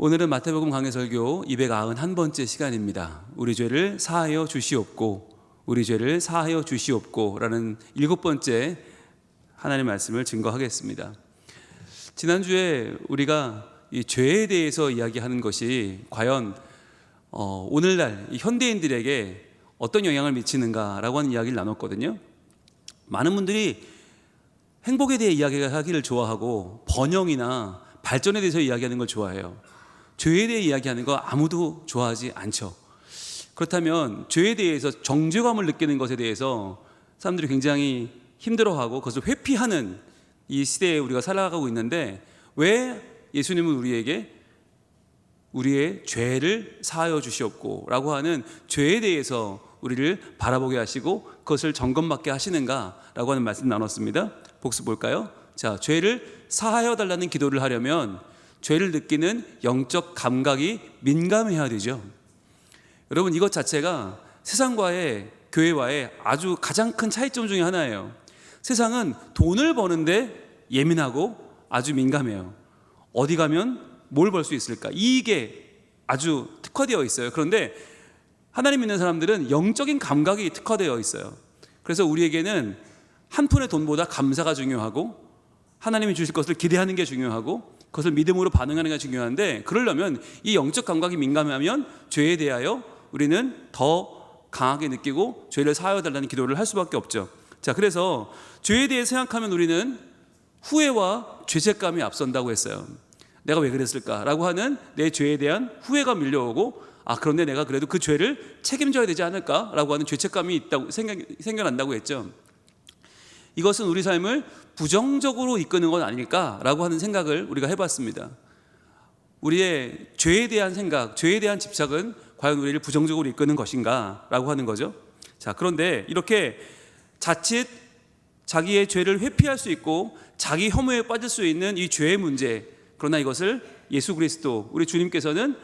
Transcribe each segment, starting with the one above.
오늘은 마태복음 강해설교 291번째 시간입니다. 우리 죄를 사하여 주시옵고, 우리 죄를 사하여 주시옵고 라는 7번째 하나님의 말씀을 증거하겠습니다. 지난주에 우리가 이 죄에 대해서 이야기하는 것이 과연 오늘날 이 현대인들에게 어떤 영향을 미치는가라고 하는 이야기를 나눴거든요. 많은 분들이 행복에 대해 이야기하기를 좋아하고 번영이나 발전에 대해서 이야기하는 걸 좋아해요. 죄에 대해 이야기하는 거 아무도 좋아하지 않죠. 그렇다면 죄에 대해서 정죄감을 느끼는 것에 대해서 사람들이 굉장히 힘들어하고 그것을 회피하는 이 시대에 우리가 살아가고 있는데, 왜 예수님은 우리에게 우리의 죄를 사하여 주시옵고 라고 하는 죄에 대해서 우리를 바라보게 하시고 그것을 점검받게 하시는가 라고 하는 말씀 나눴습니다. 복습 볼까요? 자, 죄를 사하여 달라는 기도를 하려면 죄를 느끼는 영적 감각이 민감해야 되죠. 여러분, 이것 자체가 세상과의, 교회와의 아주 가장 큰 차이점 중에 하나예요. 세상은 돈을 버는데 예민하고 아주 민감해요. 어디 가면 뭘 벌 수 있을까? 이익에 아주 특화되어 있어요. 그런데 하나님 믿는 사람들은 영적인 감각이 특화되어 있어요. 그래서 우리에게는 한 푼의 돈보다 감사가 중요하고, 하나님이 주실 것을 기대하는 게 중요하고, 그것을 믿음으로 반응하는 게 중요한데, 그러려면 이 영적 감각이 민감하면 죄에 대하여 우리는 더 강하게 느끼고 죄를 사하여 달라는 기도를 할 수밖에 없죠. 자, 그래서 죄에 대해 생각하면 우리는 후회와 죄책감이 앞선다고 했어요. 내가 왜 그랬을까라고 하는 내 죄에 대한 후회가 밀려오고, 그런데 내가 그래도 그 죄를 책임져야 되지 않을까라고 하는 죄책감이 있다고 생겨난다고 했죠. 이것은 우리 삶을 부정적으로 이끄는 건 아닐까라고 하는 생각을 우리가 해봤습니다. 우리의 죄에 대한 생각, 죄에 대한 집착은 과연 우리를 부정적으로 이끄는 것인가 라고 하는 거죠. 자, 그런데 이렇게 자칫 자기의 죄를 회피할 수 있고 자기 혐오에 빠질 수 있는 이 죄의 문제, 그러나 이것을 예수 그리스도, 우리 주님께서는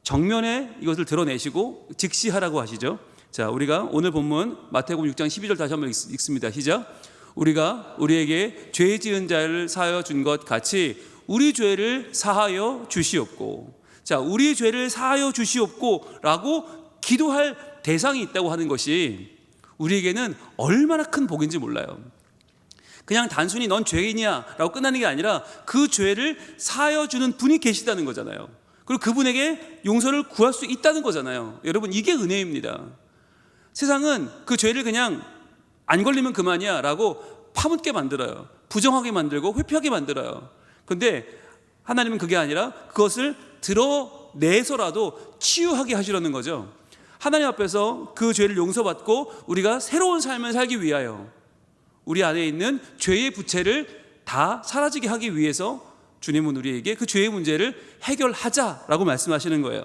정면에 이것을 드러내시고 직시하라고 하시죠. 자, 우리가 오늘 본문 마태복음 6장 12절 다시 한번 읽습니다. 시작. 우리가 우리에게 죄 지은 자를 사하여 준 것 같이 우리 죄를 사하여 주시옵고. 자, 우리 죄를 사하여 주시옵고 라고 기도할 대상이 있다고 하는 것이 우리에게는 얼마나 큰 복인지 몰라요. 그냥 단순히 넌 죄인이야 라고 끝나는 게 아니라 그 죄를 사하여 주는 분이 계시다는 거잖아요. 그리고 그분에게 용서를 구할 수 있다는 거잖아요. 여러분, 이게 은혜입니다. 세상은 그 죄를 그냥 안 걸리면 그만이야 라고 파묻게 만들어요. 부정하게 만들고 회피하게 만들어요. 그런데 하나님은 그게 아니라 그것을 드러내서라도 치유하게 하시려는 거죠. 하나님 앞에서 그 죄를 용서받고 우리가 새로운 삶을 살기 위하여 우리 안에 있는 죄의 부채를 다 사라지게 하기 위해서 주님은 우리에게 그 죄의 문제를 해결하자라고 말씀하시는 거예요.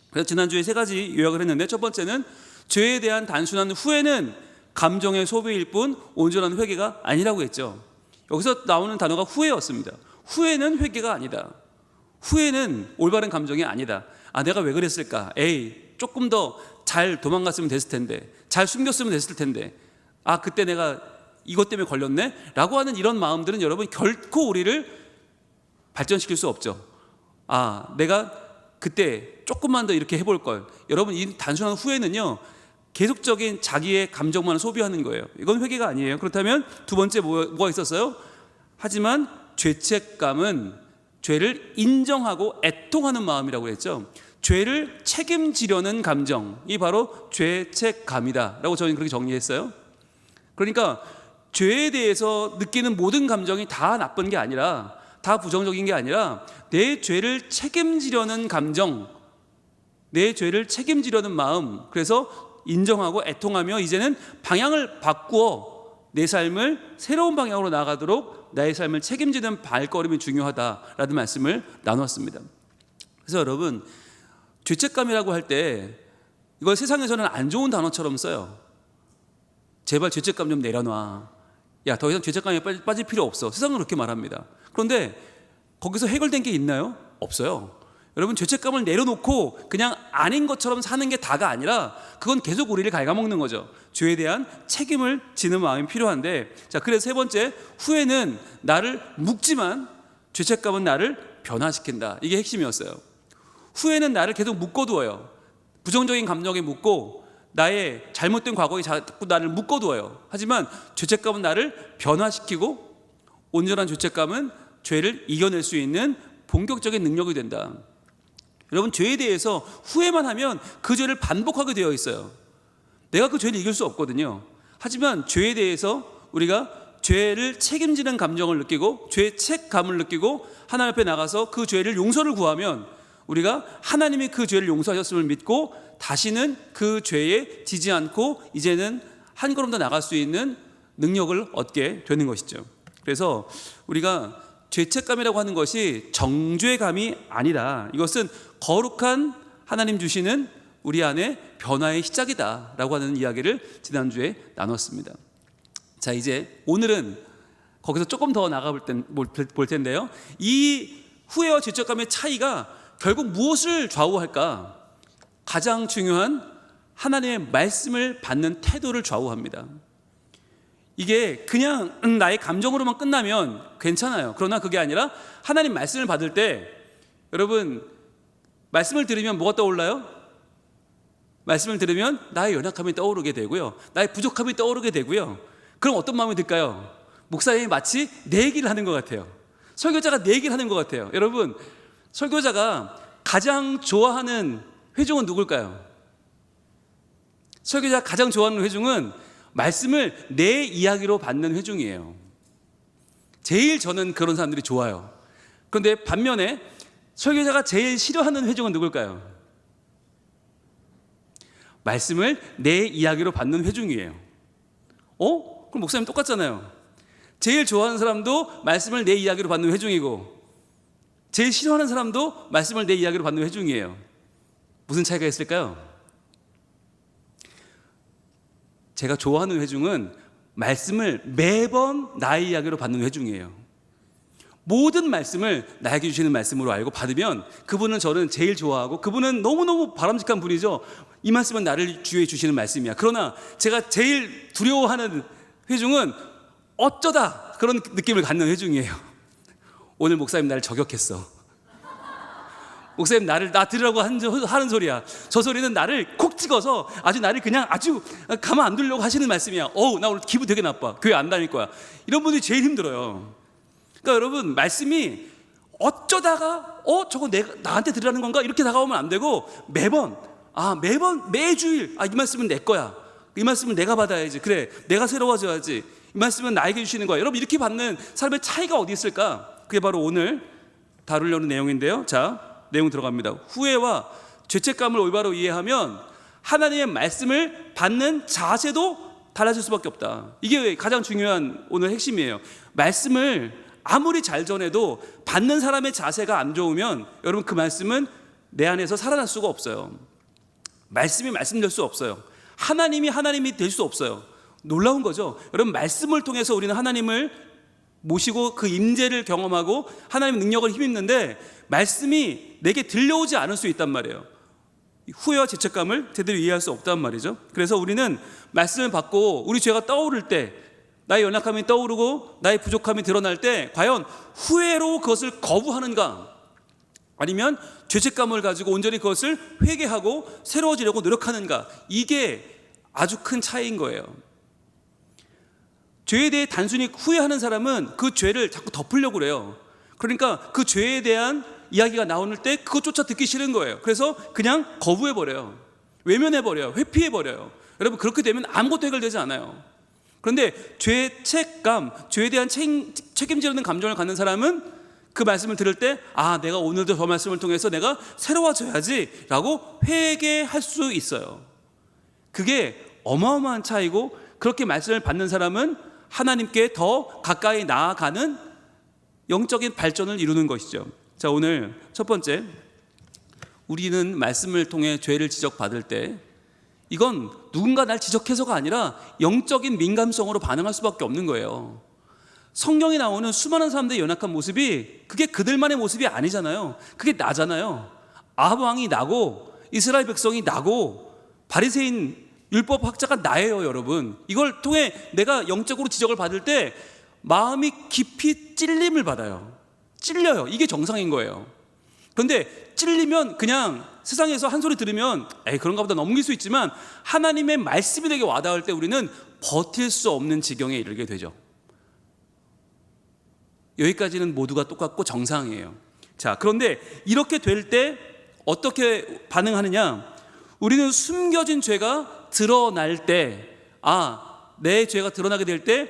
그래서 지난주에 3가지 요약을 했는데, 첫 번째는 죄에 대한 단순한 후회는 감정의 소비일 뿐 온전한 회개가 아니라고 했죠. 여기서 나오는 단어가 후회였습니다. 후회는 회개가 아니다. 후회는 올바른 감정이 아니다. 내가 왜 그랬을까? 조금 더 잘 도망갔으면 됐을 텐데, 잘 숨겼으면 됐을 텐데, 그때 내가 이것 때문에 걸렸네? 라고 하는 이런 마음들은 여러분 결코 우리를 발전시킬 수 없죠. 내가 그때 조금만 더 이렇게 해볼 걸. 여러분, 이 단순한 후회는요, 계속적인 자기의 감정만 소비하는 거예요. 이건 회개가 아니에요. 그렇다면 두 번째 뭐가 있었어요? 하지만 죄책감은 죄를 인정하고 애통하는 마음이라고 했죠. 죄를 책임지려는 감정이 바로 죄책감이다 라고 저희는 그렇게 정리했어요. 그러니까 죄에 대해서 느끼는 모든 감정이 다 나쁜 게 아니라, 다 부정적인 게 아니라, 내 죄를 책임지려는 감정, 내 죄를 책임지려는 마음, 그래서 인정하고 애통하며 이제는 방향을 바꾸어 내 삶을 새로운 방향으로 나아가도록 나의 삶을 책임지는 발걸음이 중요하다라는 말씀을 나눴습니다. 그래서 여러분, 죄책감이라고 할 때 이걸 세상에서는 안 좋은 단어처럼 써요. 제발 죄책감 좀 내려놔. 더 이상 죄책감에 빠질 필요 없어. 세상은 그렇게 말합니다. 그런데 거기서 해결된 게 있나요? 없어요. 여러분, 죄책감을 내려놓고 그냥 아닌 것처럼 사는 게 다가 아니라 그건 계속 우리를 갉아먹는 거죠. 죄에 대한 책임을 지는 마음이 필요한데, 자, 그래서 세 번째, 후회는 나를 묶지만 죄책감은 나를 변화시킨다. 이게 핵심이었어요. 후회는 나를 계속 묶어두어요. 부정적인 감정에 묶고 나의 잘못된 과거에 자꾸 나를 묶어두어요. 하지만 죄책감은 나를 변화시키고 온전한 죄책감은 죄를 이겨낼 수 있는 본격적인 능력이 된다. 여러분, 죄에 대해서 후회만 하면 그 죄를 반복하게 되어 있어요. 내가 그 죄를 이길 수 없거든요. 하지만 죄에 대해서 우리가 죄를 책임지는 감정을 느끼고 죄책감을 느끼고 하나님 앞에 나가서 그 죄를 용서를 구하면 우리가 하나님이 그 죄를 용서하셨음을 믿고 다시는 그 죄에 지지 않고 이제는 한 걸음 더 나갈 수 있는 능력을 얻게 되는 것이죠. 그래서 우리가 죄책감이라고 하는 것이 정죄감이 아니라 이것은 거룩한 하나님 주시는 우리 안에 변화의 시작이다라고 하는 이야기를 지난주에 나눴습니다. 자, 이제 오늘은 거기서 조금 더 나가볼 텐데요. 이 후회와 죄책감의 차이가 결국 무엇을 좌우할까? 가장 중요한 하나님의 말씀을 받는 태도를 좌우합니다. 이게 그냥 나의 감정으로만 끝나면 괜찮아요. 그러나 그게 아니라 하나님 말씀을 받을 때 여러분, 말씀을 들으면 뭐가 떠올라요? 말씀을 들으면 나의 연약함이 떠오르게 되고요, 나의 부족함이 떠오르게 되고요. 그럼 어떤 마음이 들까요? 목사님이 마치 내 얘기를 하는 것 같아요. 설교자가 내 얘기를 하는 것 같아요. 여러분, 설교자가 가장 좋아하는 회중은 누굴까요? 설교자가 가장 좋아하는 회중은 말씀을 내 이야기로 받는 회중이에요. 제일 저는 그런 사람들이 좋아요. 그런데 반면에 설교자가 제일 싫어하는 회중은 누굴까요? 말씀을 내 이야기로 받는 회중이에요. 그럼 목사님 똑같잖아요. 제일 좋아하는 사람도 말씀을 내 이야기로 받는 회중이고 제일 싫어하는 사람도 말씀을 내 이야기로 받는 회중이에요. 무슨 차이가 있을까요? 제가 좋아하는 회중은 말씀을 매번 나의 이야기로 받는 회중이에요. 모든 말씀을 나에게 주시는 말씀으로 알고 받으면 그분은 저는 제일 좋아하고 그분은 너무너무 바람직한 분이죠. 이 말씀은 나를 주에 주시는 말씀이야. 그러나 제가 제일 두려워하는 회중은 어쩌다 그런 느낌을 갖는 회중이에요. 오늘 목사님 나를 저격했어. 목사님 나 들으라고 하는 소리야. 저 소리는 나를 콕 찍어서 나를 그냥 아주 가만 안 두려고 하시는 말씀이야. 나 오늘 기분 되게 나빠. 교회 안 다닐 거야. 이런 분들이 제일 힘들어요. 그러니까 여러분, 말씀이 어쩌다가 저거 나한테 들으라는 건가? 이렇게 다가오면 안 되고 매주일 이 말씀은 내 거야. 이 말씀은 내가 받아야지. 그래, 내가 새로워져야지. 이 말씀은 나에게 주시는 거야. 여러분, 이렇게 받는 사람의 차이가 어디 있을까? 그게 바로 오늘 다루려는 내용인데요. 자, 내용 들어갑니다. 후회와 죄책감을 올바로 이해하면 하나님의 말씀을 받는 자세도 달라질 수밖에 없다. 이게 가장 중요한 오늘 핵심이에요. 말씀을 아무리 잘 전해도 받는 사람의 자세가 안 좋으면 여러분, 그 말씀은 내 안에서 살아날 수가 없어요. 말씀이 말씀될 수 없어요. 하나님이 될 수 없어요. 놀라운 거죠. 여러분, 말씀을 통해서 우리는 하나님을 모시고 그 임재를 경험하고 하나님의 능력을 힘입는데 말씀이 내게 들려오지 않을 수 있단 말이에요. 후회와 죄책감을 제대로 이해할 수 없단 말이죠. 그래서 우리는 말씀을 받고 우리 죄가 떠오를 때, 나의 연약함이 떠오르고 나의 부족함이 드러날 때 과연 후회로 그것을 거부하는가, 아니면 죄책감을 가지고 온전히 그것을 회개하고 새로워지려고 노력하는가, 이게 아주 큰 차이인 거예요. 죄에 대해 단순히 후회하는 사람은 그 죄를 자꾸 덮으려고 그래요. 그러니까 그 죄에 대한 이야기가 나오는 때 그것조차 듣기 싫은 거예요. 그래서 그냥 거부해버려요. 외면해버려요. 회피해버려요. 여러분, 그렇게 되면 아무것도 해결되지 않아요. 그런데 죄책감, 죄에 대한 책임지려는 감정을 갖는 사람은 그 말씀을 들을 때 내가 오늘도 저 말씀을 통해서 내가 새로워져야지 라고 회개할 수 있어요. 그게 어마어마한 차이고, 그렇게 말씀을 받는 사람은 하나님께 더 가까이 나아가는 영적인 발전을 이루는 것이죠. 자, 오늘 첫 번째, 우리는 말씀을 통해 죄를 지적받을 때 이건 누군가 날 지적해서가 아니라 영적인 민감성으로 반응할 수밖에 없는 거예요. 성경에 나오는 수많은 사람들의 연약한 모습이 그게 그들만의 모습이 아니잖아요. 그게 나잖아요. 아합 왕이 나고 이스라엘 백성이 나고 바리새인 율법학자가 나예요. 여러분, 이걸 통해 내가 영적으로 지적을 받을 때 마음이 깊이 찔림을 받아요. 찔려요. 이게 정상인 거예요. 그런데 찔리면 그냥 세상에서 한 소리 들으면 에이 그런가 보다 넘길 수 있지만 하나님의 말씀이 되게 와닿을 때 우리는 버틸 수 없는 지경에 이르게 되죠. 여기까지는 모두가 똑같고 정상이에요. 자, 그런데 이렇게 될 때 어떻게 반응하느냐? 우리는 숨겨진 죄가 드러날 때, 내 죄가 드러나게 될 때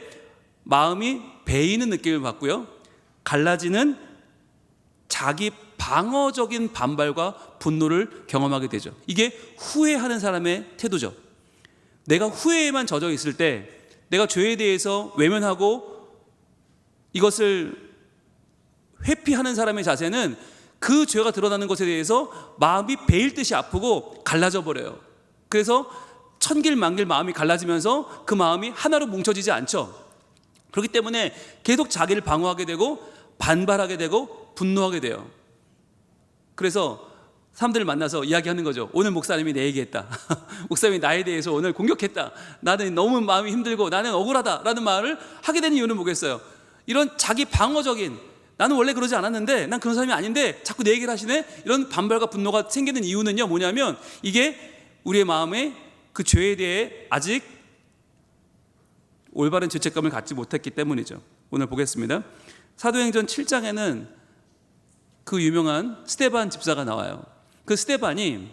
마음이 베이는 느낌을 받고요, 갈라지는 자기 방어적인 반발과 분노를 경험하게 되죠. 이게 후회하는 사람의 태도죠. 내가 후회에만 젖어 있을 때, 내가 죄에 대해서 외면하고 이것을 회피하는 사람의 자세는 그 죄가 드러나는 것에 대해서 마음이 베일 듯이 아프고 갈라져 버려요. 그래서 천길 만길 마음이 갈라지면서 그 마음이 하나로 뭉쳐지지 않죠. 그렇기 때문에 계속 자기를 방어하게 되고 반발하게 되고 분노하게 돼요. 그래서 사람들을 만나서 이야기하는 거죠. 오늘 목사님이 내 얘기했다. 목사님이 나에 대해서 오늘 공격했다. 나는 너무 마음이 힘들고 나는 억울하다 라는 말을 하게 되는 이유는 뭐겠어요? 이런 자기 방어적인, 나는 원래 그러지 않았는데, 난 그런 사람이 아닌데 자꾸 내 얘기를 하시네, 이런 반발과 분노가 생기는 이유는요, 뭐냐면 이게 우리의 마음에 그 죄에 대해 아직 올바른 죄책감을 갖지 못했기 때문이죠. 오늘 보겠습니다. 사도행전 7장에는 그 유명한 스데반 집사가 나와요. 그 스데반이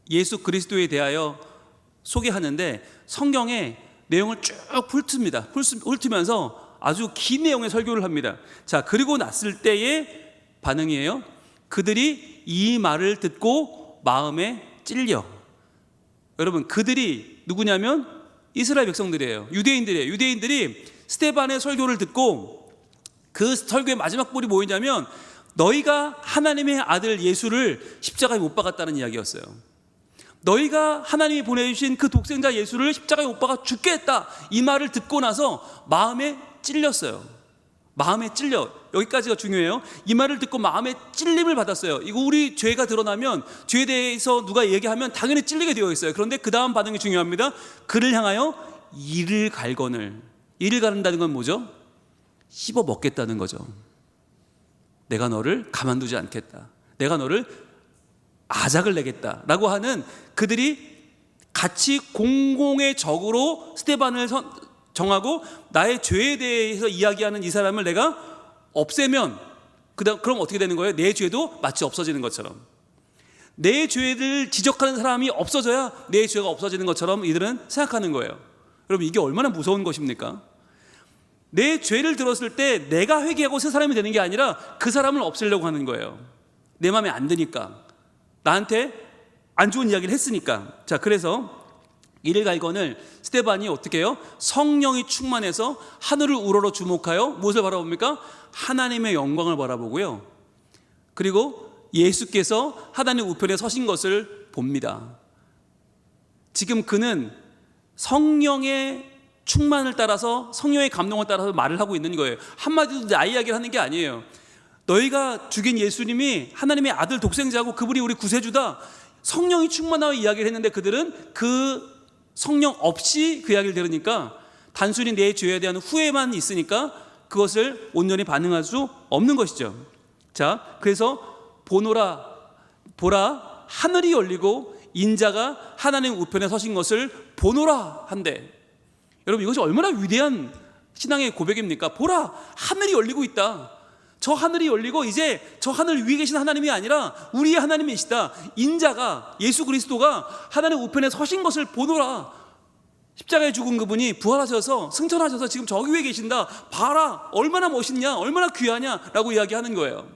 예수 그리스도에 대하여 소개하는데 성경에 내용을 쭉 훑으면서 아주 긴 내용의 설교를 합니다. 자, 그리고 났을 때의 반응이에요. 그들이 이 말을 듣고 마음에 찔려. 여러분, 그들이 누구냐면 이스라엘 백성들이에요. 유대인들이에요. 유대인들이 스데반의 설교를 듣고 그 설교의 마지막 볼이 뭐였냐면 너희가 하나님의 아들 예수를 십자가에 못 박았다는 이야기였어요. 너희가 하나님이 보내주신 그 독생자 예수를 십자가에 못 박아 죽게 했다, 이 말을 듣고 나서 마음에 찔렸어요. 마음에 찔려. 여기까지가 중요해요. 이 말을 듣고 마음에 찔림을 받았어요. 이거 우리 죄가 드러나면, 죄에 대해서 누가 얘기하면 당연히 찔리게 되어 있어요. 그런데 그 다음 반응이 중요합니다. 그를 향하여 이를 갈거늘. 이를 가른다는 건 뭐죠? 씹어 먹겠다는 거죠. 내가 너를 가만두지 않겠다, 내가 너를 아작을 내겠다라고 하는, 그들이 같이 공공의 적으로 스데반을 정하고 나의 죄에 대해서 이야기하는 이 사람을 내가 없애면 그럼 어떻게 되는 거예요? 내 죄도 마치 없어지는 것처럼, 내 죄를 지적하는 사람이 없어져야 내 죄가 없어지는 것처럼 이들은 생각하는 거예요. 여러분, 이게 얼마나 무서운 것입니까? 내 죄를 들었을 때 내가 회개하고 새 사람이 되는 게 아니라 그 사람을 없애려고 하는 거예요. 내 마음에 안 드니까, 나한테 안 좋은 이야기를 했으니까. 자, 그래서 이를 갈거늘 스데반이 어떻게 해요? 성령이 충만해서 하늘을 우러러 주목하여 무엇을 바라봅니까? 하나님의 영광을 바라보고요, 그리고 예수께서 하나님 우편에 서신 것을 봅니다. 지금 그는 성령의 충만을 따라서, 성령의 감동을 따라서 말을 하고 있는 거예요. 한마디도 나 이야기를 하는 게 아니에요. 너희가 죽인 예수님이 하나님의 아들 독생자고 그분이 우리 구세주다, 성령이 충만하고 이야기를 했는데 그들은 그 성령 없이 그 이야기를 들으니까 단순히 내 죄에 대한 후회만 있으니까 그것을 온전히 반응할 수 없는 것이죠. 자, 그래서 보라 하늘이 열리고 인자가 하나님 우편에 서신 것을 보노라 한대. 여러분, 이것이 얼마나 위대한 신앙의 고백입니까? 보라, 하늘이 열리고 있다. 저 하늘이 열리고 이제 저 하늘 위에 계신 하나님이 아니라 우리의 하나님이시다. 인자가, 예수 그리스도가 하나님 우편에 서신 것을 보노라. 십자가에 죽은 그분이 부활하셔서 승천하셔서 지금 저기 위에 계신다. 봐라, 얼마나 멋있냐, 얼마나 귀하냐 라고 이야기하는 거예요.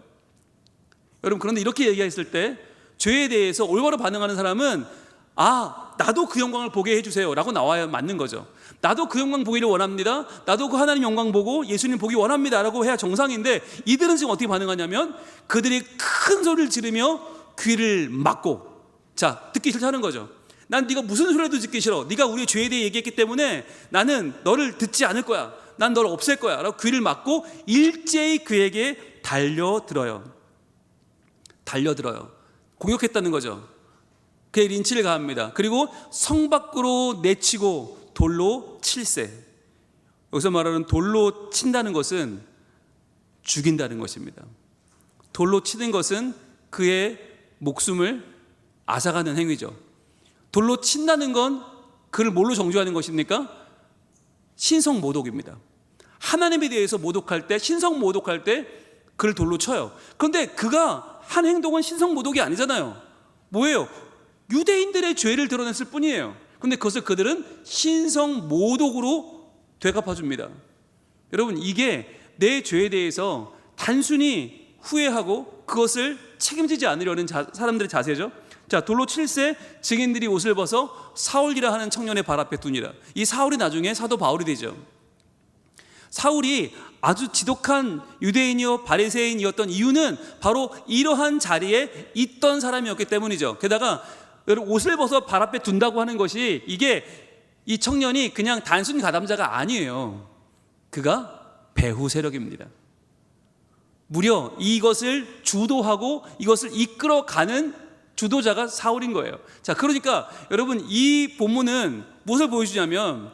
여러분, 그런데 이렇게 얘기했을 때 죄에 대해서 올바로 반응하는 사람은 나도 그 영광을 보게 해주세요 라고 나와야 맞는 거죠. 나도 그 영광 보기를 원합니다, 나도 그 하나님 영광 보고 예수님 보기 원합니다 라고 해야 정상인데, 이들은 지금 어떻게 반응하냐면 그들이 큰 소리를 지르며 귀를 막고, 자, 듣기 싫다는 거죠. 난 네가 무슨 소리도 듣기 싫어, 네가 우리의 죄에 대해 얘기했기 때문에 나는 너를 듣지 않을 거야, 난 너를 없앨 거야 라고 귀를 막고 일제히 그에게 달려들어요. 공격했다는 거죠. 그의 린치를 가합니다. 그리고 성 밖으로 내치고 돌로 칠세. 여기서 말하는 돌로 친다는 것은 죽인다는 것입니다. 돌로 치는 것은 그의 목숨을 앗아가는 행위죠. 돌로 친다는 건 그를 뭘로 정죄하는 것입니까? 신성 모독입니다. 하나님에 대해서 모독할 때, 신성 모독할 때 그를 돌로 쳐요. 그런데 그가 한 행동은 신성 모독이 아니잖아요. 뭐예요? 유대인들의 죄를 드러냈을 뿐이에요. 그런데 그것을 그들은 신성 모독으로 되갚아 줍니다. 여러분, 이게 내 죄에 대해서 단순히 후회하고 그것을 책임지지 않으려는 사람들의 자세죠. 자, 돌로 칠세 증인들이 옷을 벗어 사울이라 하는 청년의 발 앞에 두니라. 이 사울이 나중에 사도 바울이 되죠. 사울이 아주 지독한 유대인이요 바리새인이었던 이유는 바로 이러한 자리에 있던 사람이었기 때문이죠. 게다가 옷을 벗어 발 앞에 둔다고 하는 것이, 이게 이 청년이 그냥 단순 가담자가 아니에요. 그가 배후 세력입니다. 무려 이것을 주도하고 이것을 이끌어가는 주도자가 사울인 거예요. 자, 그러니까 여러분, 이 본문은 무엇을 보여주냐면,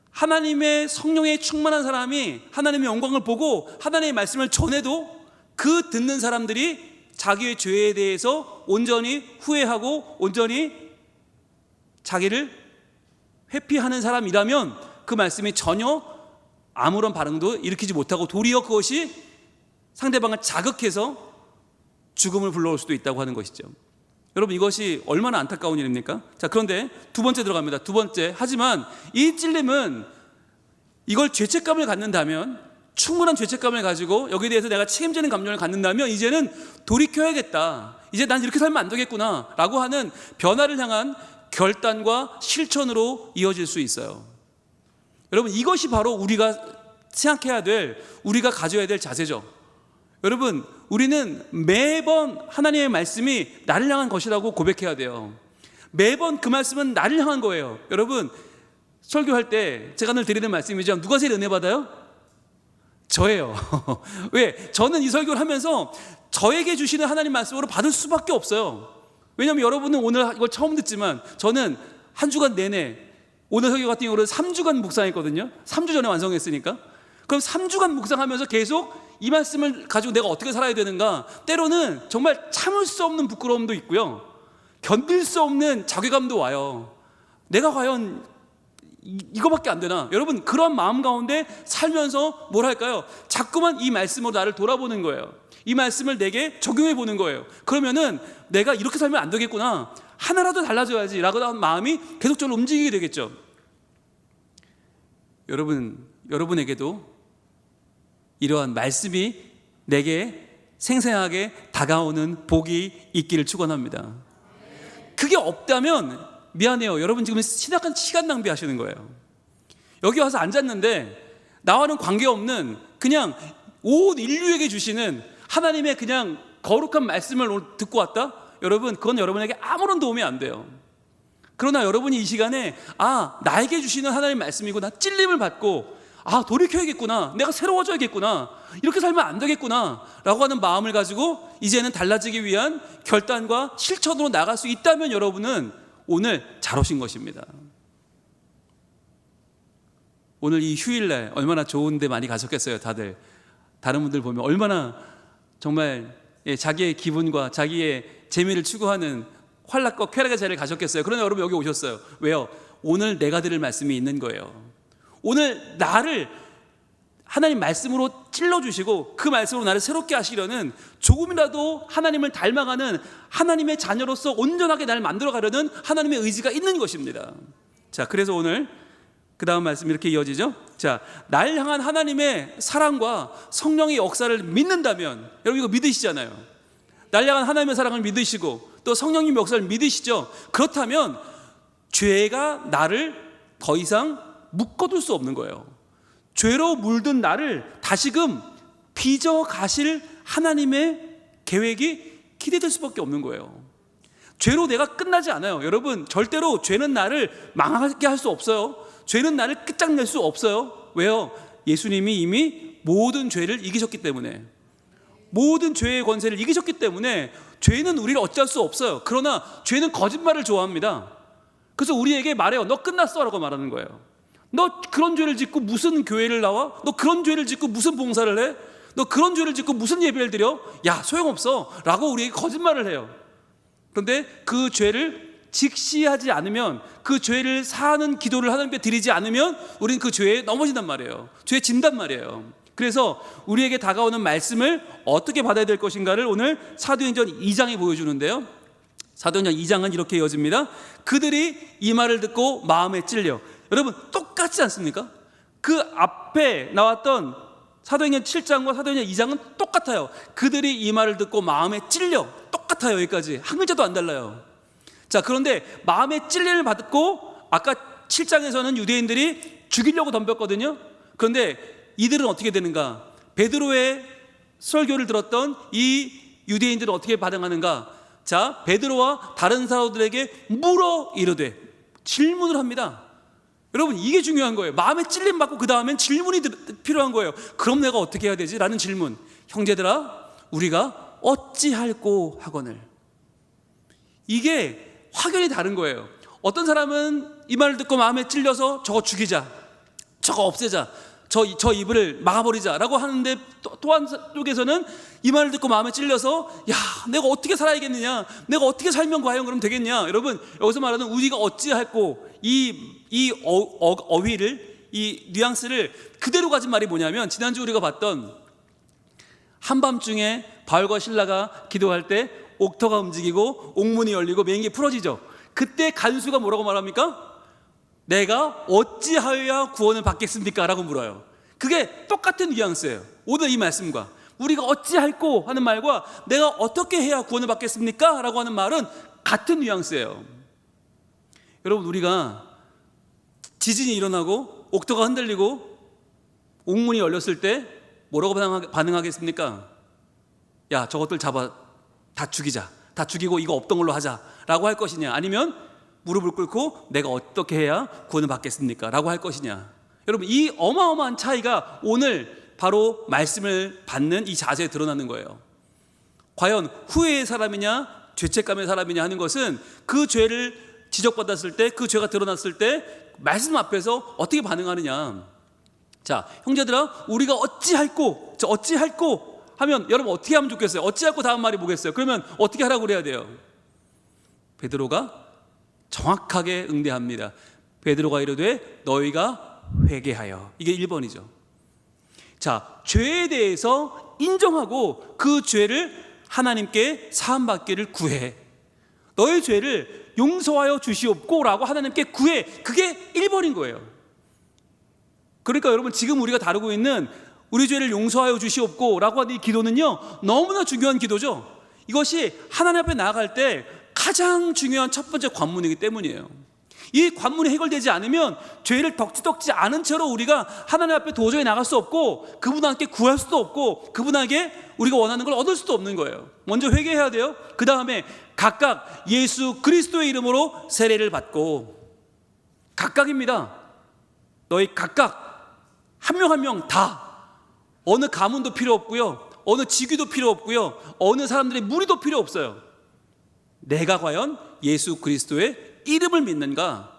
하나님의 성령에 충만한 사람이 하나님의 영광을 보고 하나님의 말씀을 전해도 그 듣는 사람들이 자기의 죄에 대해서 온전히 후회하고 온전히 자기를 회피하는 사람이라면 그 말씀이 전혀 아무런 반응도 일으키지 못하고 도리어 그것이 상대방을 자극해서 죽음을 불러올 수도 있다고 하는 것이죠. 여러분, 이것이 얼마나 안타까운 일입니까? 자, 그런데 두 번째 들어갑니다. 두 번째, 하지만 이 찔림은 이걸 죄책감을 갖는다면, 충분한 죄책감을 가지고 여기에 대해서 내가 책임지는 감정을 갖는다면 이제는 돌이켜야겠다, 이제 난 이렇게 살면 안 되겠구나 라고 하는 변화를 향한 결단과 실천으로 이어질 수 있어요. 여러분, 이것이 바로 우리가 생각해야 될, 우리가 가져야 될 자세죠. 여러분, 우리는 매번 하나님의 말씀이 나를 향한 것이라고 고백해야 돼요. 매번 그 말씀은 나를 향한 거예요. 여러분, 설교할 때 제가 늘 드리는 말씀이죠. 누가 제일 은혜 받아요? 저예요. 왜? 저는 이 설교를 하면서 저에게 주시는 하나님 말씀으로 받을 수밖에 없어요. 왜냐하면 여러분은 오늘 이걸 처음 듣지만 저는 한 주간 내내, 오늘 설교 같은 경우는 3주간 묵상했거든요. 3주 전에 완성했으니까. 그럼 3주간 묵상하면서 계속 이 말씀을 가지고 내가 어떻게 살아야 되는가, 때로는 정말 참을 수 없는 부끄러움도 있고요, 견딜 수 없는 자괴감도 와요. 내가 과연 이거밖에 안 되나? 여러분, 그런 마음 가운데 살면서 뭘 할까요? 자꾸만 이 말씀으로 나를 돌아보는 거예요. 이 말씀을 내게 적용해 보는 거예요. 그러면은 내가 이렇게 살면 안 되겠구나, 하나라도 달라져야지 라고 하는 마음이 계속적으로 움직이게 되겠죠. 여러분에게도 이러한 말씀이 내게 생생하게 다가오는 복이 있기를 축원합니다. 그게 없다면 미안해요, 여러분 지금 시간 낭비하시는 거예요. 여기 와서 앉았는데 나와는 관계없는, 그냥 온 인류에게 주시는 하나님의 그냥 거룩한 말씀을 듣고 왔다? 여러분, 그건 여러분에게 아무런 도움이 안 돼요. 그러나 여러분이 이 시간에 나에게 주시는 하나님의 말씀이고, 나 찔림을 받고 돌이켜야겠구나, 내가 새로워져야겠구나, 이렇게 살면 안 되겠구나 라고 하는 마음을 가지고 이제는 달라지기 위한 결단과 실천으로 나갈 수 있다면 여러분은 오늘 잘 오신 것입니다. 오늘 이 휴일날 얼마나 좋은데 많이 가셨겠어요. 다들 다른 분들 보면 얼마나 정말 자기의 기분과 자기의 재미를 추구하는欢楽과 쾌락의 자리를 가셨겠어요. 그러나 여러분 여기 오셨어요. 왜요? 오늘 내가 들을 말씀이 있는 거예요. 오늘 나를 하나님 말씀으로 찔러주시고 그 말씀으로 나를 새롭게 하시려는, 조금이라도 하나님을 닮아가는 하나님의 자녀로서 온전하게 나를 만들어가려는 하나님의 의지가 있는 것입니다. 자, 그래서 오늘 그 다음 말씀 이렇게 이어지죠. 자, 날 향한 하나님의 사랑과 성령의 역사를 믿는다면, 여러분 이거 믿으시잖아요. 날 향한 하나님의 사랑을 믿으시고 또 성령님의 역사를 믿으시죠. 그렇다면 죄가 나를 더 이상 묶어둘 수 없는 거예요. 죄로 물든 나를 다시금 빚어 가실 하나님의 계획이 기대될 수밖에 없는 거예요. 죄로 내가 끝나지 않아요. 여러분, 절대로 죄는 나를 망하게 할 수 없어요. 죄는 나를 끝장낼 수 없어요. 왜요? 예수님이 이미 모든 죄를 이기셨기 때문에, 모든 죄의 권세를 이기셨기 때문에 죄는 우리를 어찌할 수 없어요. 그러나 죄는 거짓말을 좋아합니다. 그래서 우리에게 말해요. 너 끝났어 라고 말하는 거예요. 너 그런 죄를 짓고 무슨 교회를 나와? 너 그런 죄를 짓고 무슨 봉사를 해? 너 그런 죄를 짓고 무슨 예배를 드려? 야, 소용없어 라고 우리에게 거짓말을 해요. 그런데 그 죄를 직시하지 않으면, 그 죄를 사하는 기도를 하나님께 드리지 않으면 우리는 그 죄에 넘어진단 말이에요. 죄에 진단 말이에요. 그래서 우리에게 다가오는 말씀을 어떻게 받아야 될 것인가를 오늘 사도행전 2장이 보여주는데요, 사도행전 2장은 이렇게 이어집니다. 그들이 이 말을 듣고 마음에 찔려. 여러분, 똑같지 않습니까? 그 앞에 나왔던 사도행전 7장과 사도행전 2장은 똑같아요. 그들이 이 말을 듣고 마음에 찔려. 똑같아요. 여기까지 한 글자도 안 달라요. 자, 그런데 마음에 찔림을 받고 아까 7장에서는 유대인들이 죽이려고 덤볐거든요. 그런데 이들은 어떻게 되는가? 베드로의 설교를 들었던 이 유대인들은 어떻게 반응하는가? 자, 베드로와 다른 사도들에게 물어 이르되, 질문을 합니다. 여러분, 이게 중요한 거예요. 마음에 찔림 받고 그 다음엔 질문이 필요한 거예요. 그럼 내가 어떻게 해야 되지? 라는 질문. 형제들아, 우리가 어찌할꼬 하거늘. 이게 확연히 다른 거예요. 어떤 사람은 이 말을 듣고 마음에 찔려서 저거 죽이자, 저거 없애자, 저 입을 막아버리자 라고 하는데, 또 한쪽에서는 이 말을 듣고 마음에 찔려서 야, 내가 어떻게 살아야겠느냐, 내가 어떻게 살면 과연 그럼 되겠냐. 여러분, 여기서 말하는 우리가 어찌할꼬, 이 어휘를, 이 뉘앙스를 그대로 가진 말이 뭐냐면, 지난주 우리가 봤던 한밤중에 바울과 실라가 기도할 때 옥터가 움직이고 옥문이 열리고 맹이 풀어지죠. 그때 간수가 뭐라고 말합니까? 내가 어찌하여야 구원을 받겠습니까? 라고 물어요. 그게 똑같은 뉘앙스예요. 오늘 이 말씀과 우리가 어찌할꼬 하는 말과 내가 어떻게 해야 구원을 받겠습니까? 라고 하는 말은 같은 뉘앙스예요. 여러분, 우리가 지진이 일어나고 옥터가 흔들리고 옥문이 열렸을 때 뭐라고 반응하겠습니까? 야, 저것들 잡아 다 죽이자, 다 죽이고 이거 없던 걸로 하자 라고 할 것이냐, 아니면 무릎을 꿇고 내가 어떻게 해야 구원을 받겠습니까? 라고 할 것이냐. 여러분, 이 어마어마한 차이가 오늘 바로 말씀을 받는 이 자세에 드러나는 거예요. 과연 후회의 사람이냐 죄책감의 사람이냐 하는 것은 그 죄를 지적받았을 때, 그 죄가 드러났을 때 말씀 앞에서 어떻게 반응하느냐. 자, 형제들아, 우리가 어찌할꼬, 어찌할꼬 하면 여러분 어떻게 하면 좋겠어요? 어찌할꼬 다음 말이 뭐겠어요? 그러면 어떻게 하라고 그래야 돼요? 베드로가 정확하게 응대합니다. 베드로가 이르되 너희가 회개하여. 이게 1번이죠. 자, 죄에 대해서 인정하고 그 죄를 하나님께 사함받기를 구해. 너의 죄를 용서하여 주시옵고 라고 하나님께 구해. 그게 1번인 거예요. 그러니까 여러분, 지금 우리가 다루고 있는 우리 죄를 용서하여 주시옵고 라고 하는 이 기도는요, 너무나 중요한 기도죠. 이것이 하나님 앞에 나아갈 때 가장 중요한 첫 번째 관문이기 때문이에요. 이 관문이 해결되지 않으면 죄를 덕지덕지 않은 채로 우리가 하나님 앞에 도저히 나갈 수 없고, 그분한테 구할 수도 없고, 그분에게 우리가 원하는 걸 얻을 수도 없는 거예요. 먼저 회개해야 돼요. 그 다음에 각각 예수 그리스도의 이름으로 세례를 받고, 각각입니다. 너희 각각 한 명 한 명 다, 어느 가문도 필요 없고요, 어느 직위도 필요 없고요, 어느 사람들의 무리도 필요 없어요. 내가 과연 예수 그리스도의 이름을 믿는가,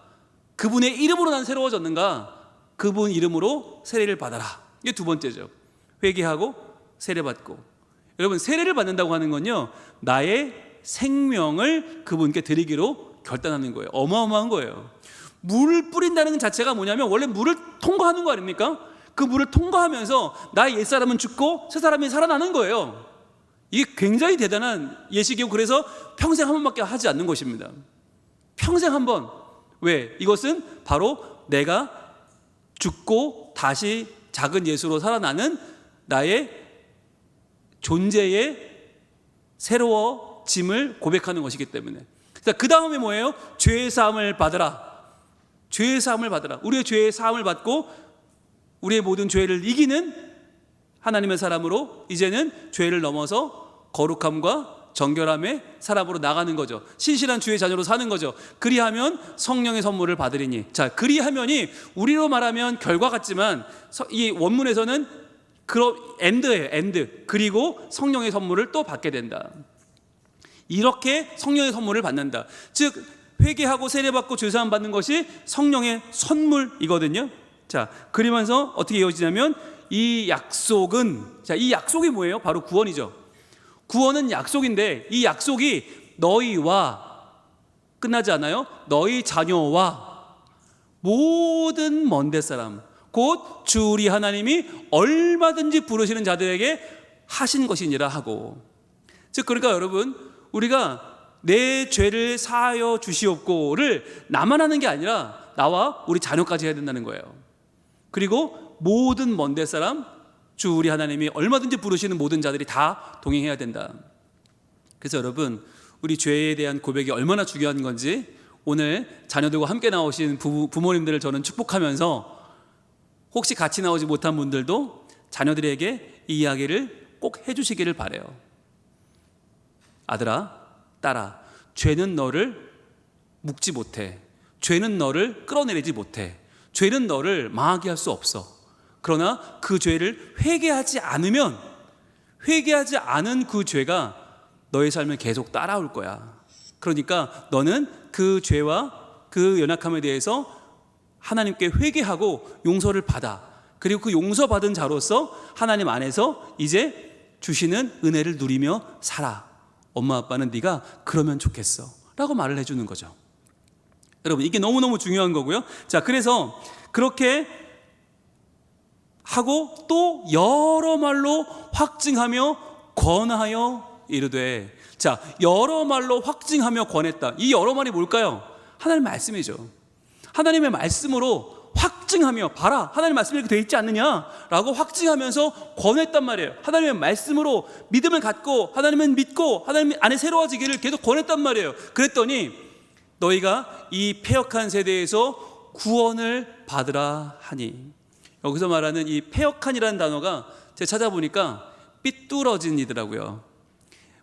그분의 이름으로 난 새로워졌는가, 그분 이름으로 세례를 받아라. 이게 두 번째죠. 회개하고 세례받고. 여러분, 세례를 받는다고 하는 건요, 나의 생명을 그분께 드리기로 결단하는 거예요. 어마어마한 거예요. 물을 뿌린다는 자체가 뭐냐면 원래 물을 통과하는 거 아닙니까? 그 물을 통과하면서 나의 옛사람은 죽고 새 사람이 살아나는 거예요. 이게 굉장히 대단한 예식이고, 그래서 평생 한 번밖에 하지 않는 것입니다. 평생 한 번. 왜? 이것은 바로 내가 죽고 다시 작은 예수로 살아나는 나의 존재의 새로워짐을 고백하는 것이기 때문에. 그 다음에 뭐예요? 죄의 사함을 받으라. 죄의 사함을 받으라. 우리의 죄의 사함을 받고 우리의 모든 죄를 이기는 하나님의 사람으로 이제는 죄를 넘어서 거룩함과 정결함의 사람으로 나가는 거죠. 신실한 주의 자녀로 사는 거죠. 그리하면 성령의 선물을 받으리니. 자, 그리하면이 우리로 말하면 결과 같지만 이 원문에서는 엔드예요. 엔드. 그리고 성령의 선물을 또 받게 된다. 이렇게 성령의 선물을 받는다. 즉 회개하고 세례받고 죄사함 받는 것이 성령의 선물이거든요. 자, 그러면서 어떻게 이어지냐면 이 약속은, 자, 이 약속이 뭐예요? 바로 구원이죠. 구원은 약속인데 이 약속이 너희와 끝나지 않아요. 너희 자녀와 모든 먼데 사람, 곧 주 우리 하나님이 얼마든지 부르시는 자들에게 하신 것이니라 하고. 즉 그러니까 여러분, 우리가 내 죄를 사하여 주시옵고를 나만 하는 게 아니라 나와 우리 자녀까지 해야 된다는 거예요. 그리고 모든 먼데 사람, 주 우리 하나님이 얼마든지 부르시는 모든 자들이 다 동행해야 된다. 그래서 여러분, 우리 죄에 대한 고백이 얼마나 중요한 건지 오늘 자녀들과 함께 나오신 부모님들을 저는 축복하면서 혹시 같이 나오지 못한 분들도 자녀들에게 이 이야기를 꼭 해주시기를 바라요. 아들아, 딸아, 죄는 너를 묶지 못해. 죄는 너를 끌어내리지 못해. 죄는 너를 망하게 할 수 없어. 그러나 그 죄를 회개하지 않으면, 회개하지 않은 그 죄가 너의 삶을 계속 따라올 거야. 그러니까 너는 그 죄와 그 연약함에 대해서 하나님께 회개하고 용서를 받아. 그리고 그 용서받은 자로서 하나님 안에서 이제 주시는 은혜를 누리며 살아. 엄마 아빠는 네가 그러면 좋겠어 라고 말을 해주는 거죠. 여러분, 이게 너무너무 중요한 거고요. 자, 그래서 그렇게 하고 또 여러 말로 확증하며 권하여 이르되. 자, 여러 말로 확증하며 권했다. 이 여러 말이 뭘까요? 하나님의 말씀이죠. 하나님의 말씀으로 확증하며, 봐라, 하나님의 말씀이 이렇게 되어 있지 않느냐라고 확증하면서 권했단 말이에요. 하나님의 말씀으로 믿음을 갖고 하나님은 믿고 하나님 안에 새로워지기를 계속 권했단 말이에요. 그랬더니 너희가 이 패역한 세대에서 구원을 받으라 하니. 여기서 말하는 이 패역한이라는 단어가 제가 찾아보니까 삐뚤어진이더라고요.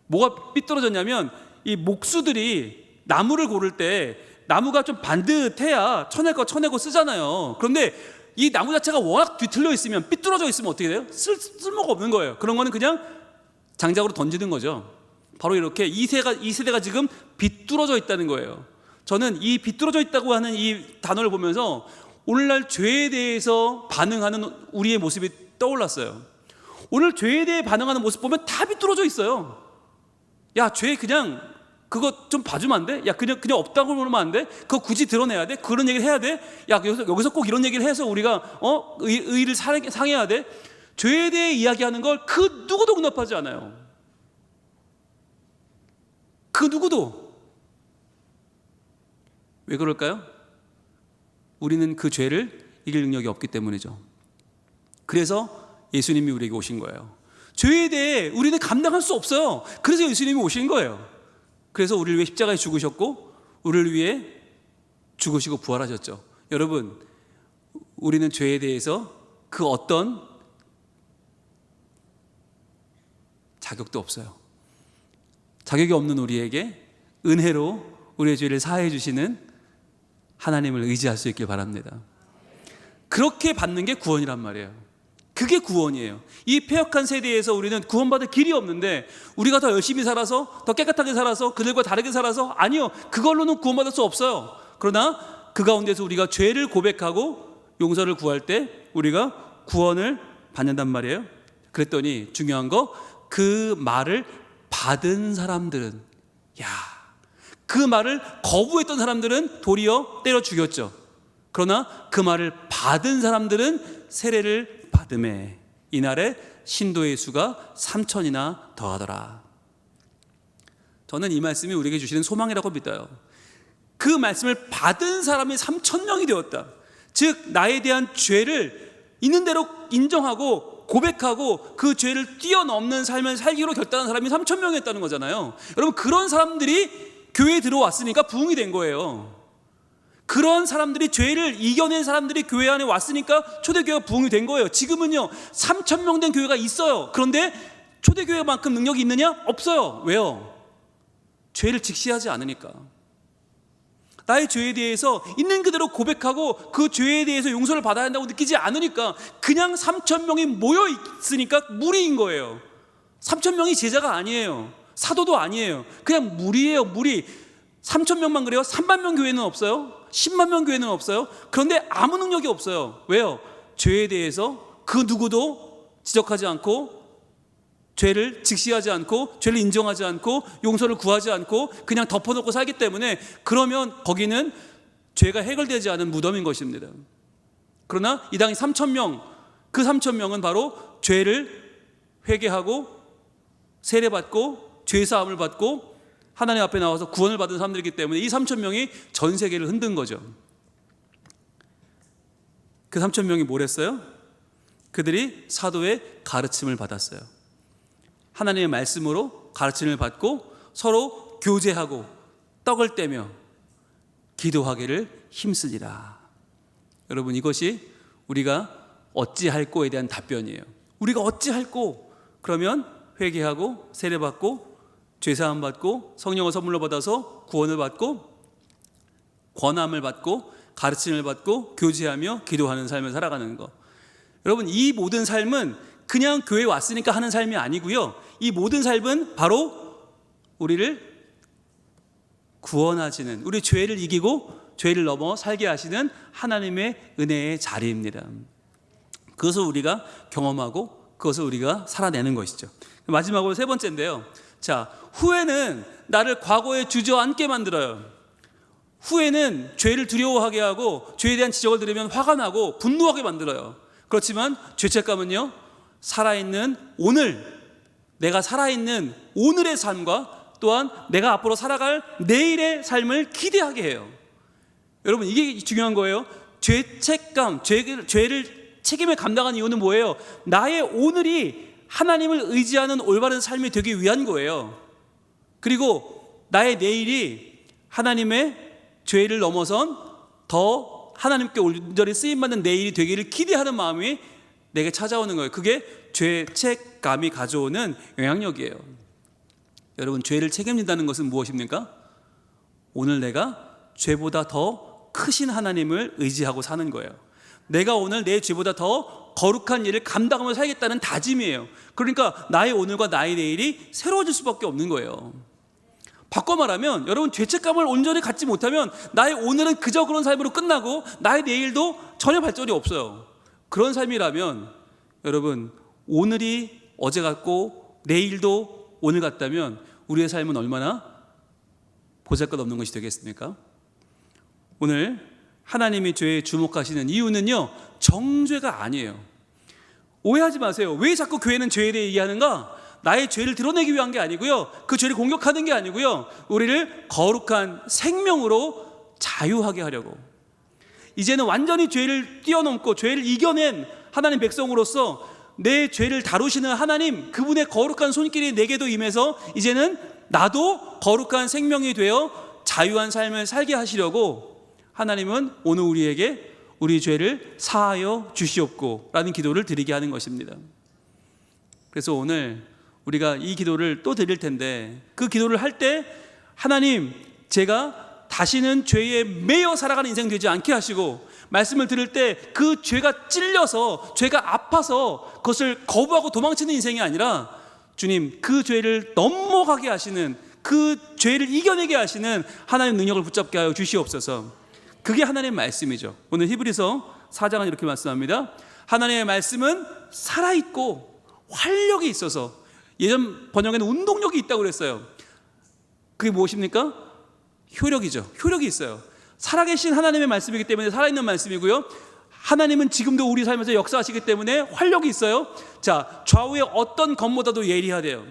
뭐가 삐뚤어졌냐면 이 목수들이 나무를 고를 때 나무가 좀 반듯해야 쳐낼 거 쳐내고 쓰잖아요. 그런데 이 나무 자체가 워낙 뒤틀려 있으면, 삐뚤어져 있으면 어떻게 돼요? 쓸모가 없는 거예요. 그런 거는 그냥 장작으로 던지는 거죠. 바로 이렇게 이 세대가 지금 비뚤어져 있다는 거예요. 저는 이 비뚤어져 있다고 하는 이 단어를 보면서 오늘날 죄에 대해서 반응하는 우리의 모습이 떠올랐어요. 오늘 죄에 대해 반응하는 모습 보면 다 비뚤어져 있어요. 야, 죄 그냥 그거 좀 봐주면 안 돼? 야, 그냥 없다고 그러면 안 돼? 그거 굳이 드러내야 돼? 그런 얘기를 해야 돼? 야, 여기서 꼭 이런 얘기를 해서 우리가 의의를 상해야 돼? 죄에 대해 이야기하는 걸 그 누구도 용납하지 않아요. 그 누구도. 왜 그럴까요? 우리는 그 죄를 이길 능력이 없기 때문이죠. 그래서 예수님이 우리에게 오신 거예요. 죄에 대해 우리는 감당할 수 없어요. 그래서 예수님이 오신 거예요. 그래서 우리를 위해 십자가에 죽으셨고 우리를 위해 죽으시고 부활하셨죠. 여러분, 우리는 죄에 대해서 그 어떤 자격도 없어요. 자격이 없는 우리에게 은혜로 우리의 죄를 사해 주시는 하나님을 의지할 수 있길 바랍니다. 그렇게 받는 게 구원이란 말이에요. 그게 구원이에요. 이 패역한 세대에서 우리는 구원받을 길이 없는데, 우리가 더 열심히 살아서, 더 깨끗하게 살아서, 그들과 다르게 살아서, 아니요, 그걸로는 구원받을 수 없어요. 그러나 그 가운데서 우리가 죄를 고백하고 용서를 구할 때 우리가 구원을 받는단 말이에요. 그랬더니 중요한 거, 그 말을 받은 사람들은, 그 말을 거부했던 사람들은 도리어 때려 죽였죠. 그러나 그 말을 받은 사람들은 세례를 받음에 이날에 신도의 수가 3,000이나 더하더라. 저는 이 말씀이 우리에게 주시는 소망이라고 믿어요. 그 말씀을 받은 사람이 3,000명이 되었다. 즉 나에 대한 죄를 있는 대로 인정하고 고백하고 그 죄를 뛰어넘는 삶을 살기로 결단한 사람이 3,000명이었다는 거잖아요. 여러분, 그런 사람들이 교회에 들어왔으니까 부흥이 된 거예요. 그런 사람들이, 죄를 이겨낸 사람들이 교회 안에 왔으니까 초대교회가 부흥이 된 거예요. 지금은요 3,000명 된 교회가 있어요. 그런데 초대교회만큼 능력이 있느냐? 없어요. 왜요? 죄를 직시하지 않으니까. 나의 죄에 대해서 있는 그대로 고백하고 그 죄에 대해서 용서를 받아야 한다고 느끼지 않으니까 그냥 3,000명이 모여 있으니까 무리인 거예요. 3,000명이 제자가 아니에요. 사도도 아니에요. 그냥 무리예요. 무리. 3,000명만 그래요? 3만 명 교회는 없어요? 10만 명 교회는 없어요? 그런데 아무 능력이 없어요. 왜요? 죄에 대해서 그 누구도 지적하지 않고 죄를 직시하지 않고 죄를 인정하지 않고 용서를 구하지 않고 그냥 덮어놓고 살기 때문에 그러면 거기는 죄가 해결되지 않은 무덤인 것입니다. 그러나 이 당시 3,000명, 그 3,000명은 바로 죄를 회개하고 세례받고 죄사함을 받고 하나님 앞에 나와서 구원을 받은 사람들이기 때문에 이 3,000명이 전 세계를 흔든 거죠. 그 3,000명이 뭘 했어요? 그들이 사도의 가르침을 받았어요. 하나님의 말씀으로 가르침을 받고 서로 교제하고 떡을 떼며 기도하기를 힘쓰리라. 여러분, 이것이 우리가 어찌할꼬에 대한 답변이에요. 우리가 어찌할꼬? 그러면 회개하고 세례받고 죄사함 받고 성령을 선물로 받아서 구원을 받고 권함을 받고 가르침을 받고 교제하며 기도하는 삶을 살아가는 것. 여러분, 이 모든 삶은 그냥 교회에 왔으니까 하는 삶이 아니고요. 이 모든 삶은 바로 우리를 구원하시는, 우리 죄를 이기고 죄를 넘어 살게 하시는 하나님의 은혜의 자리입니다. 그것을 우리가 경험하고 그것을 우리가 살아내는 것이죠. 마지막으로 세 번째인데요. 자, 후회는 나를 과거에 주저앉게 만들어요. 후회는 죄를 두려워하게 하고 죄에 대한 지적을 들으면 화가 나고 분노하게 만들어요. 그렇지만 죄책감은요, 살아있는 오늘, 내가 살아있는 오늘의 삶과 또한 내가 앞으로 살아갈 내일의 삶을 기대하게 해요. 여러분, 이게 중요한 거예요. 죄책감, 죄를 책임을 감당하는 이유는 뭐예요? 나의 오늘이 하나님을 의지하는 올바른 삶이 되기 위한 거예요. 그리고 나의 내일이 하나님의 죄를 넘어선 더 하나님께 온전히 쓰임받는 내일이 되기를 기대하는 마음이 내게 찾아오는 거예요. 그게 죄책감이 가져오는 영향력이에요. 여러분, 죄를 책임진다는 것은 무엇입니까? 오늘 내가 죄보다 더 크신 하나님을 의지하고 사는 거예요. 내가 오늘 내 죄보다 더 거룩한 일을 감당하며 살겠다는 다짐이에요. 그러니까 나의 오늘과 나의 내일이 새로워질 수밖에 없는 거예요. 바꿔 말하면 여러분, 죄책감을 온전히 갖지 못하면 나의 오늘은 그저 그런 삶으로 끝나고 나의 내일도 전혀 발전이 없어요. 그런 삶이라면 여러분, 오늘이 어제 같고 내일도 오늘 같다면 우리의 삶은 얼마나 보잘것없는 것이 되겠습니까? 오늘 하나님이 죄에 주목하시는 이유는요, 정죄가 아니에요. 오해하지 마세요. 왜 자꾸 교회는 죄에 대해 얘기하는가? 나의 죄를 드러내기 위한 게 아니고요, 그 죄를 공격하는 게 아니고요, 우리를 거룩한 생명으로 자유하게 하려고. 이제는 완전히 죄를 뛰어넘고 죄를 이겨낸 하나님 백성으로서 내 죄를 다루시는 하나님, 그분의 거룩한 손길이 내게도 임해서 이제는 나도 거룩한 생명이 되어 자유한 삶을 살게 하시려고 하나님은 오늘 우리에게 우리 죄를 사하여 주시옵고 라는 기도를 드리게 하는 것입니다. 그래서 오늘 우리가 이 기도를 또 드릴 텐데, 그 기도를 할 때 하나님, 제가 다시는 죄에 매여 살아가는 인생 되지 않게 하시고, 말씀을 들을 때 그 죄가 찔려서 죄가 아파서 그것을 거부하고 도망치는 인생이 아니라 주님, 그 죄를 넘어가게 하시는, 그 죄를 이겨내게 하시는 하나님의 능력을 붙잡게 하여 주시옵소서. 그게 하나님의 말씀이죠. 오늘 히브리서 4장은 이렇게 말씀합니다. 하나님의 말씀은 살아있고 활력이 있어서, 예전 번역에는 운동력이 있다고 그랬어요. 그게 무엇입니까? 효력이죠. 효력이 있어요. 살아계신 하나님의 말씀이기 때문에 살아있는 말씀이고요, 하나님은 지금도 우리 삶에서 역사하시기 때문에 활력이 있어요. 자, 좌우의 어떤 검보다도 예리하대요.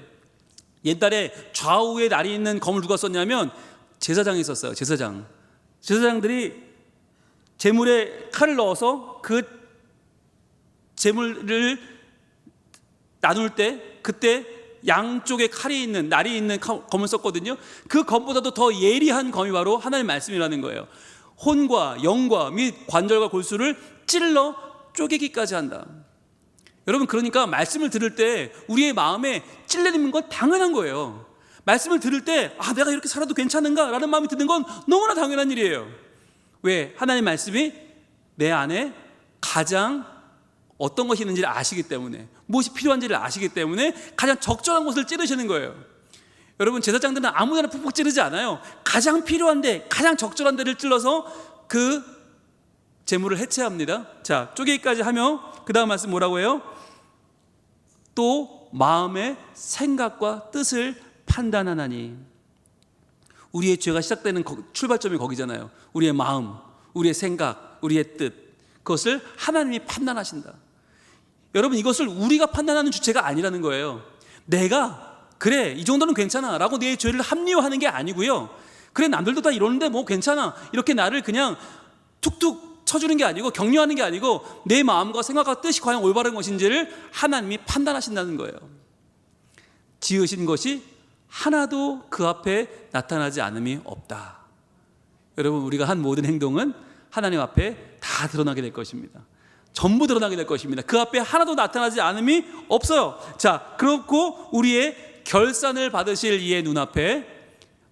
옛날에 좌우에 날이 있는 검을 누가 썼냐면 제사장이 있었어요. 제사장들이 제물에 칼을 넣어서 그 제물을 나눌 때 그때 양쪽에 칼이 있는, 날이 있는 검을 썼거든요. 그 검보다도 더 예리한 검이 바로 하나님의 말씀이라는 거예요. 혼과 영과 및 관절과 골수를 찔러 쪼개기까지 한다. 여러분, 그러니까 말씀을 들을 때 우리의 마음에 찔리는 건 당연한 거예요. 말씀을 들을 때 내가 이렇게 살아도 괜찮은가? 라는 마음이 드는 건 너무나 당연한 일이에요. 왜? 하나님 말씀이 내 안에 가장 어떤 것이 있는지를 아시기 때문에, 무엇이 필요한지를 아시기 때문에 가장 적절한 곳을 찌르시는 거예요. 여러분, 제사장들은 아무데나 푹푹 찌르지 않아요. 가장 필요한데, 가장 적절한 데를 찔러서 그 재물을 해체합니다. 자, 쪼개기까지 하며 그 다음 말씀 뭐라고 해요? 또 마음의 생각과 뜻을 판단하나니. 우리의 죄가 시작되는 출발점이 거기잖아요. 우리의 마음, 우리의 생각, 우리의 뜻, 그것을 하나님이 판단하신다. 여러분, 이것을 우리가 판단하는 주체가 아니라는 거예요. 내가 그래 이 정도는 괜찮아 라고 내 죄를 합리화하는 게 아니고요. 그래 남들도 다 이러는데 뭐 괜찮아 이렇게 나를 그냥 툭툭 쳐주는 게 아니고, 격려하는 게 아니고, 내 마음과 생각과 뜻이 과연 올바른 것인지를 하나님이 판단하신다는 거예요. 지으신 것이 하나도 그 앞에 나타나지 않음이 없다. 여러분, 우리가 한 모든 행동은 하나님 앞에 다 드러나게 될 것입니다. 전부 드러나게 될 것입니다. 그 앞에 하나도 나타나지 않음이 없어요. 자, 그렇고 우리의 결산을 받으실 이의 눈앞에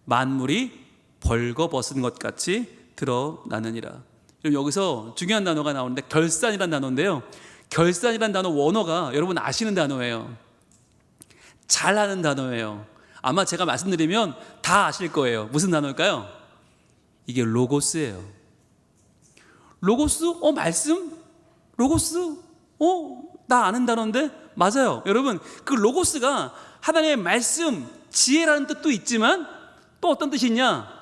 만물이 벌거벗은 것 같이 드러나느니라. 여기서 중요한 단어가 나오는데 결산이란 단어인데요, 결산이란 단어 원어가 여러분 아시는 단어예요. 잘하는 단어예요. 아마 제가 말씀드리면 다 아실 거예요. 무슨 단어일까요? 이게 로고스예요. 로고스? 말씀? 로고스? 나 아는 단어인데? 맞아요. 여러분, 그 로고스가 하나님의 말씀, 지혜라는 뜻도 있지만 또 어떤 뜻이 있냐?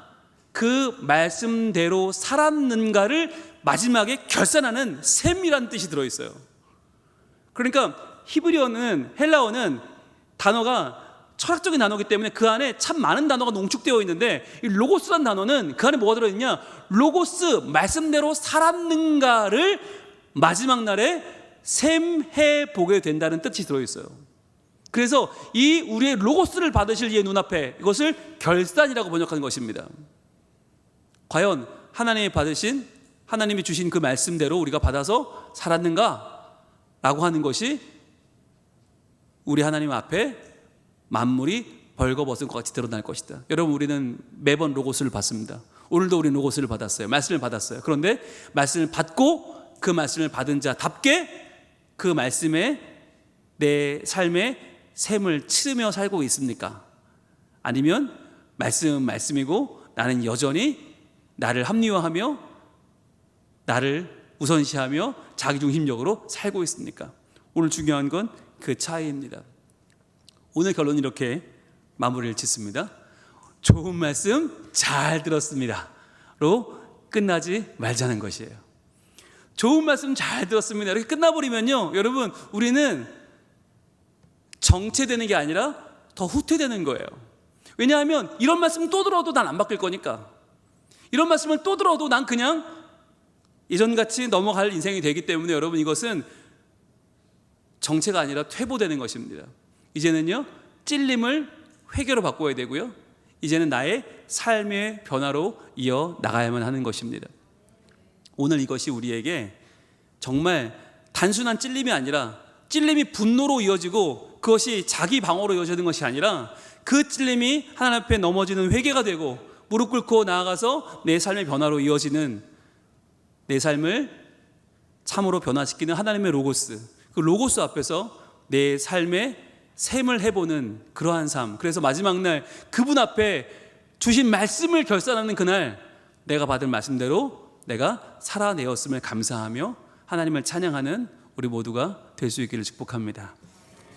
그 말씀대로 살았는가를 마지막에 결산하는 셈이라는 뜻이 들어있어요. 그러니까 히브리어는, 헬라어는 단어가 철학적인 단어이기 때문에 그 안에 참 많은 단어가 농축되어 있는데, 이 로고스라는 단어는 그 안에 뭐가 들어있냐? 로고스, 말씀대로 살았는가를 마지막 날에 셈해 보게 된다는 뜻이 들어있어요. 그래서 이 우리의 로고스를 받으실 이의 눈앞에 이것을 결산이라고 번역한 것입니다. 과연 하나님이 받으신, 하나님이 주신 그 말씀대로 우리가 받아서 살았는가? 라고 하는 것이 우리 하나님 앞에 만물이 벌거벗은 것 같이 드러날 것이다. 여러분, 우리는 매번 로고스를 받습니다. 오늘도 우리는 로고스를 받았어요. 말씀을 받았어요. 그런데 말씀을 받고 그 말씀을 받은 자답게 그 말씀에 내 삶의 셈을 치르며 살고 있습니까? 아니면 말씀은 말씀이고 나는 여전히 나를 합리화하며 나를 우선시하며 자기중심적으로 살고 있습니까? 오늘 중요한 건 그 차이입니다. 오늘 결론은 이렇게 마무리를 짓습니다. 좋은 말씀 잘 들었습니다 로 끝나지 말자는 것이에요. 좋은 말씀 잘 들었습니다 이렇게 끝나버리면요, 여러분, 우리는 정체되는 게 아니라 더 후퇴되는 거예요. 왜냐하면 이런 말씀 또 들어도 난 안 바뀔 거니까. 이런 말씀을 또 들어도 난 그냥 예전같이 넘어갈 인생이 되기 때문에 여러분, 이것은 정체가 아니라 퇴보되는 것입니다. 이제는요, 찔림을 회개로 바꿔야 되고요, 이제는 나의 삶의 변화로 이어 나가야만 하는 것입니다. 오늘 이것이 우리에게 정말 단순한 찔림이 아니라, 찔림이 분노로 이어지고 그것이 자기 방어로 이어지는 것이 아니라, 그 찔림이 하나님 앞에 넘어지는 회개가 되고 무릎 꿇고 나아가서 내 삶의 변화로 이어지는, 내 삶을 참으로 변화시키는 하나님의 로고스, 그 로고스 앞에서 내 삶의 셈을 해보는 그러한 삶. 그래서 마지막 날 그분 앞에 주신 말씀을 결산하는 그날, 내가 받은 말씀대로 내가 살아내었음을 감사하며 하나님을 찬양하는 우리 모두가 될 수 있기를 축복합니다.